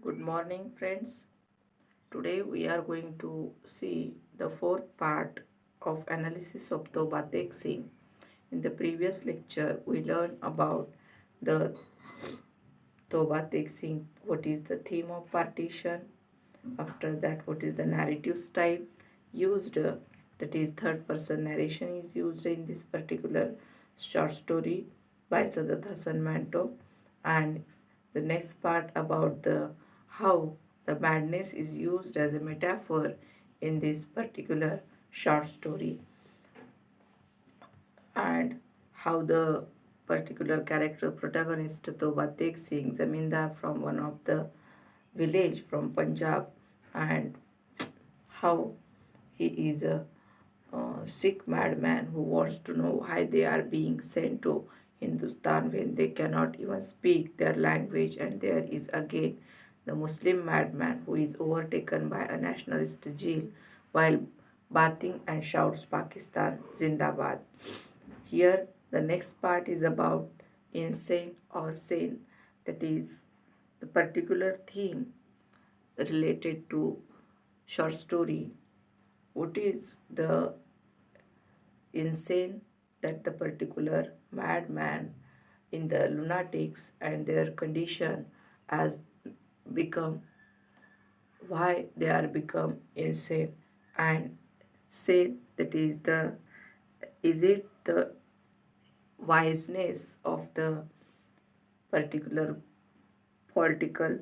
Good morning, friends. Today we are going to see the fourth part of analysis of Toba Tek Singh. In the previous lecture, we learned about the Toba Tek Singh, what is the theme of partition. After that, what is the narrative style used? That is, third person narration is used in this particular short story by Sadat Hassan Manto. And the next part about the how the madness is used as a metaphor in this particular short story, and how the particular character protagonist Toba Tek Singh Zamindar from one of the village from Punjab, and how he is a Sikh madman who wants to know why they are being sent to Hindustan when they cannot even speak their language. And there is again the Muslim madman who is overtaken by a nationalist zeal while bathing and shouts Pakistan Zindabad. Here the next part is about insane or sane, that is the particular theme related to short story. What is the insane that the particular madman in the lunatics and their condition has become, why they are become insane, and sane, that is the, is it the wiseness of the particular political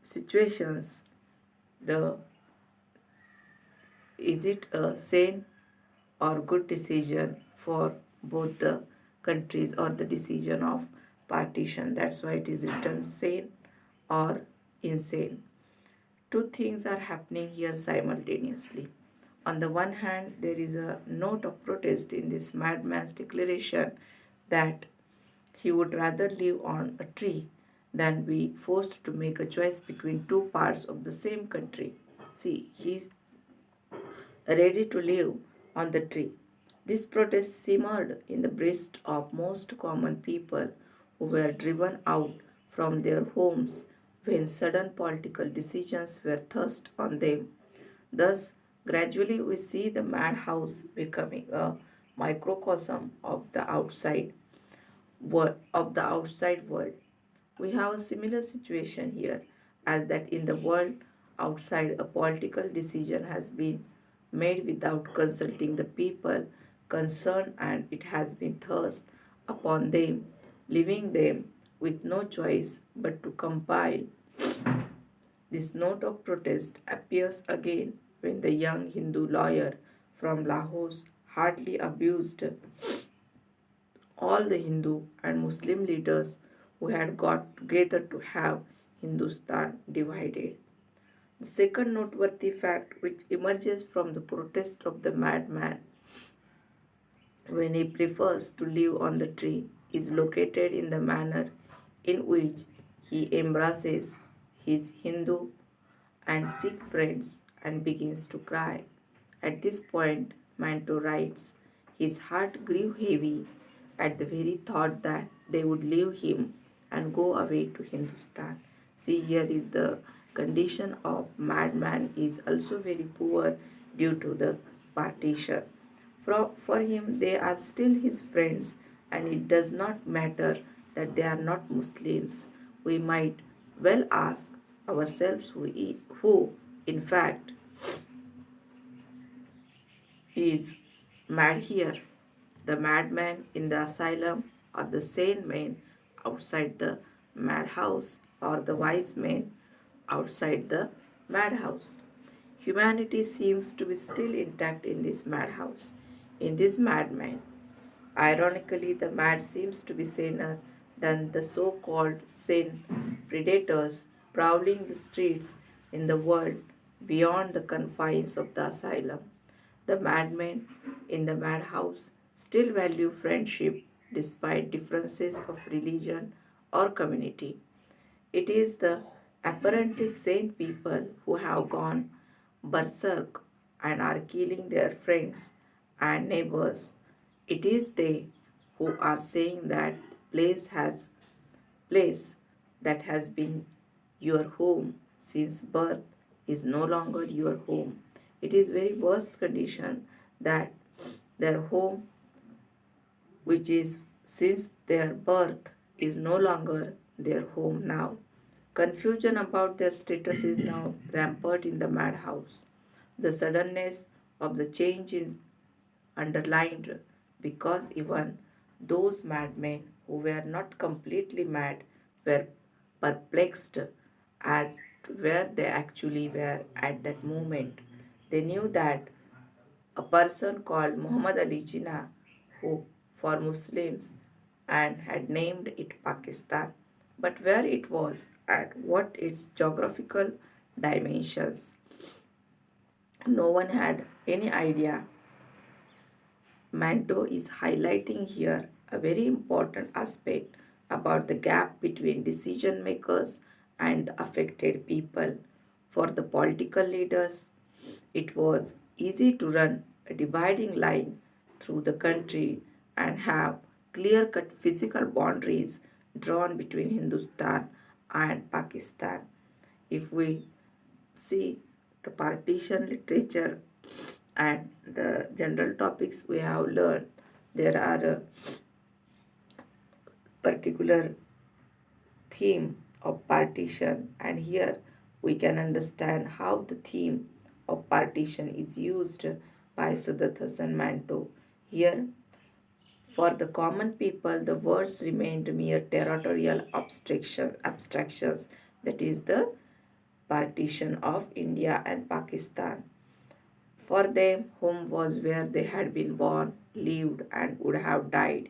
situations, the, is it a sane or good decision for both the countries, or the decision of partition. That's why it is written sane or insane. Two things are happening here simultaneously. On the one hand, there is a note of protest in this madman's declaration that he would rather live on a tree than be forced to make a choice between two parts of the same country. See, he's ready to live on the tree. This protest simmered in the breast of most common people who were driven out from their homes when sudden political decisions were thrust on them. Thus, gradually we see the madhouse becoming a microcosm of the outside world. We have a similar situation here, as that in the world outside, a political decision has been made without consulting the people concerned, and it has been thrust upon them, leaving them with no choice but to compile. This note of protest appears again when the young Hindu lawyer from Lahore hardly abused all the Hindu and Muslim leaders who had got together to have Hindustan divided. The second noteworthy fact which emerges from the protest of the madman when he prefers to live on the tree is located in the manner in which he embraces his Hindu and Sikh friends and begins to cry. At this point, Manto writes, his heart grew heavy at the very thought that they would leave him and go away to Hindustan. See, here is the condition of madman is also very poor due to the partition. For him, they are still his friends, and it does not matter that they are not Muslims. We might well ask ourselves who in fact, is mad here, the madman in the asylum, or the sane man outside the madhouse, or the wise man outside the madhouse. Humanity seems to be still intact in this madhouse, in this madman. Ironically, the mad seems to be saner than the so called sane predators prowling the streets in the world beyond the confines of the asylum. The madmen in the madhouse still value friendship despite differences of religion or community. It is the apparently sane people who have gone berserk and are killing their friends and neighbors. It is they who are saying that place that has been your home since birth is no longer your home. It is very worst condition that their home, which is since their birth, is no longer their home now. Confusion about their status is now rampant in the madhouse. The suddenness of the change is underlined because even those madmen who were not completely mad were perplexed as to where they actually were at that moment. They knew that a person called Muhammad Ali Jinnah, who for Muslims and had named it Pakistan, but where it was and what its geographical dimensions, no one had any idea. Manto is highlighting here a very important aspect about the gap between decision makers and the affected people. For the political leaders, it was easy to run a dividing line through the country and have clear cut physical boundaries drawn between Hindustan and Pakistan. If we see the partition literature and the general topics we have learned, there are a particular theme of partition, and here we can understand how the theme of partition is used by Siddhartha and Manto. Here, for the common people, the words remained mere territorial abstractions, that is, the partition of India and Pakistan. For them, home was where they had been born, lived, and would have died.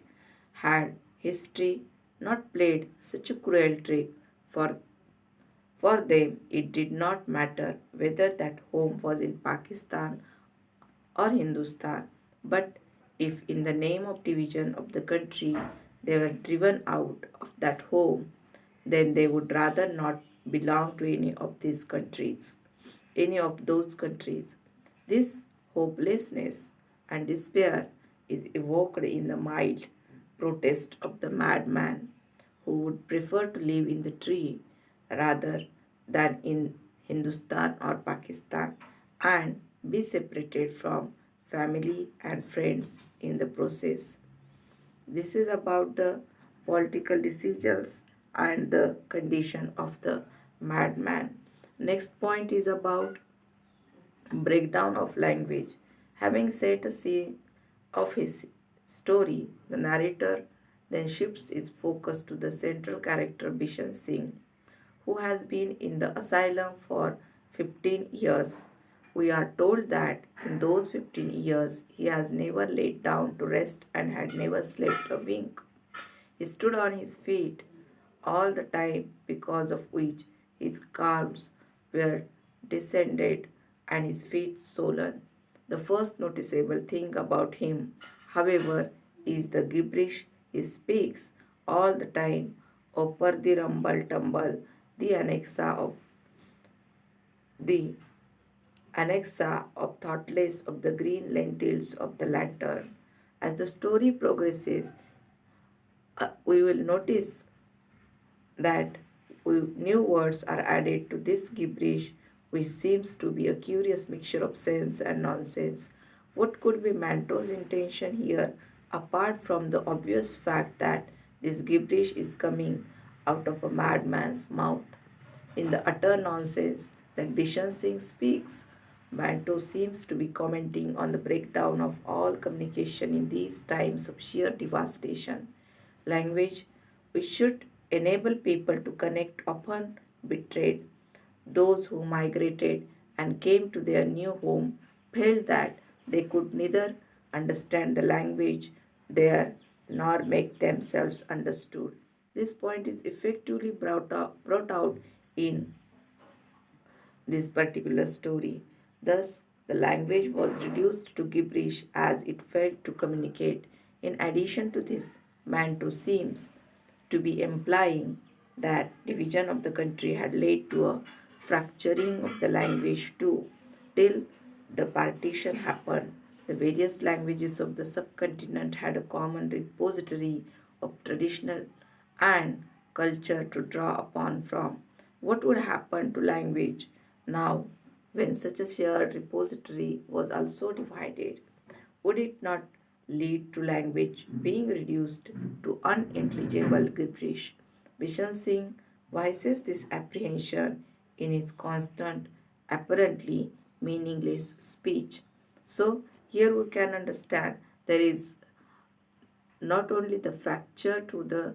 Had history not played such a cruel trick, for, for them it did not matter whether that home was in Pakistan or Hindustan, but if in the name of division of the country they were driven out of that home, then they would rather not belong to any of those countries. This hopelessness and despair is evoked in the mild protest of the madman who would prefer to live in the tree rather than in Hindustan or Pakistan and be separated from family and friends in the process. This is about the political decisions and the condition of the madman. Next point is about breakdown of language. Having set a scene of his story, the narrator then shifts his focus to the central character Bishan Singh, who has been in the asylum for 15 years. We are told that in those 15 years he has never laid down to rest and had never slept a wink. He stood on his feet all the time, because of which his calms were descended and his feet swollen. The first noticeable thing about him, however, is the gibberish he speaks all the time, over the rumble tumble, the the anexa of thoughtless of the green lentils of the lantern. As the story progresses, we will notice that new words are added to this gibberish, which seems to be a curious mixture of sense and nonsense. What could be Manto's intention here, apart from the obvious fact that this gibberish is coming out of a madman's mouth? In the utter nonsense that Bishan Singh speaks, Manto seems to be commenting on the breakdown of all communication in these times of sheer devastation. Language, which should enable people to connect, often betrayed. Those who migrated and came to their new home felt that they could neither understand the language there nor make themselves understood. This point is effectively brought out in this particular story. Thus, the language was reduced to gibberish as it failed to communicate. In addition to this, Manto seems to be implying that division of the country had led to a fracturing of the language too. Till the partition happened, the various languages of the subcontinent had a common repository of traditional and culture to draw upon from. What would happen to language now when such a shared repository was also divided? Would it not lead to language being reduced to unintelligible gibberish? Bishan Singh voices this apprehension in his constant, apparently meaningless speech. So, here we can understand there is not only the fracture to the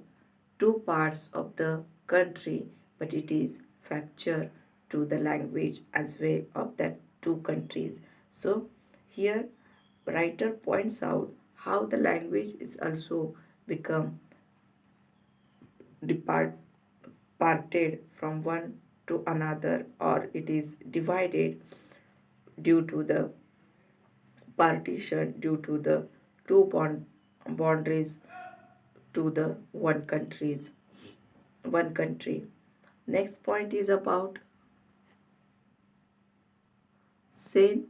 two parts of the country, but it is fracture to the language as well of that two countries. So, here writer points out how the language is also become depart, parted from one to another, or it is divided due to the partition, due to the two boundaries to the one country. Next point is about sane,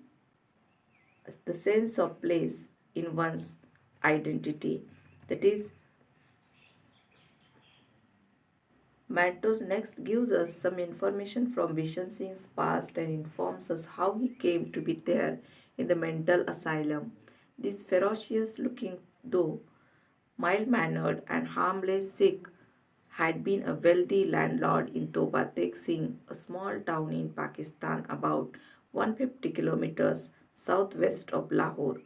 the sense of place in one's identity. That is, Mantos next gives us some information from Vishen Singh's past and informs us how he came to be there in the mental asylum. This ferocious looking, though mild mannered and harmless Sikh had been a wealthy landlord in Toba Tek Singh, a small town in Pakistan about 150 kilometers southwest of Lahore.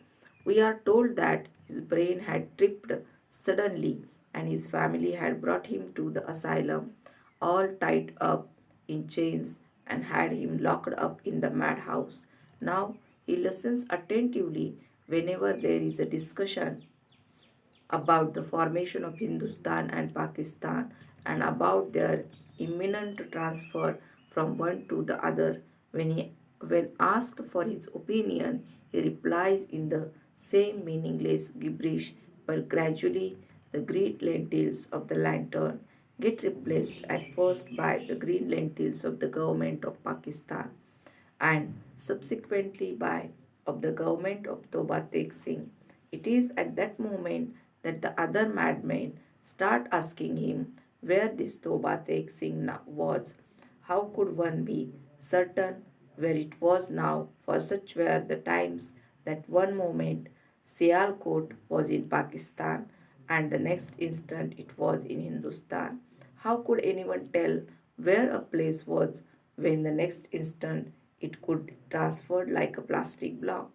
We are told that his brain had tripped suddenly and his family had brought him to the asylum, all tied up in chains, and had him locked up in the madhouse. Now he listens attentively whenever there is a discussion about the formation of Hindustan and Pakistan and about their imminent transfer from one to the other. When asked for his opinion, he replies in the same meaningless gibberish, while gradually the green lentils of the lantern get replaced at first by the green lentils of the government of Pakistan and subsequently by of the government of Toba Tek Singh. It is at that moment that the other madmen start asking him where this Toba Tek Singh was. How could one be certain where it was now, for such were the times that one moment Sialkot was in Pakistan and the next instant it was in Hindustan. How could anyone tell where a place was when the next instant it could transfer like a plastic block?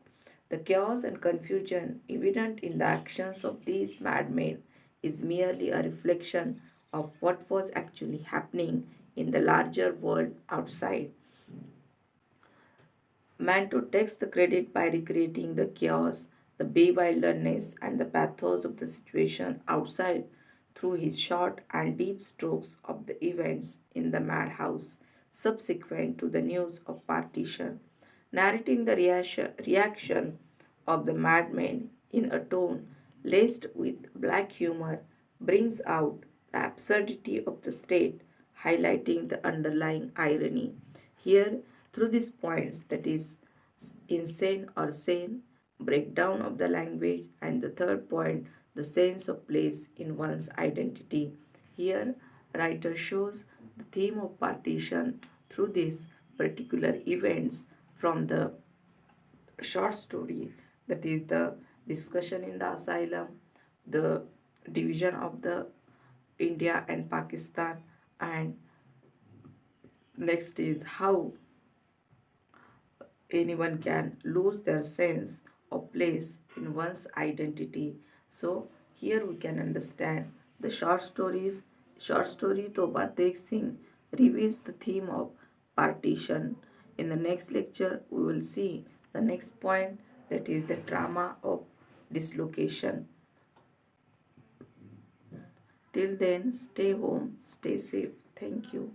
The chaos and confusion evident in the actions of these madmen is merely a reflection of what was actually happening in the larger world outside. Manto takes the credit by recreating the chaos, the bewilderness, and the pathos of the situation outside through his short and deep strokes of the events in the madhouse subsequent to the news of partition, narrating the reaction of the madmen in a tone laced with black humor brings out the absurdity of the state, highlighting the underlying irony. Here, through these points, that is, insane or sane, breakdown of the language, and the third point, the sense of place in one's identity. Here, writer shows the theme of partition through these particular events from the short story, that is the discussion in the asylum, the division of the India and Pakistan, and next is how anyone can lose their sense of place in one's identity. So here we can understand the short story Toba Tek Singh reveals the theme of partition. In the next lecture we will see the next point, that is the drama of dislocation. Till then, stay home, stay safe. Thank you.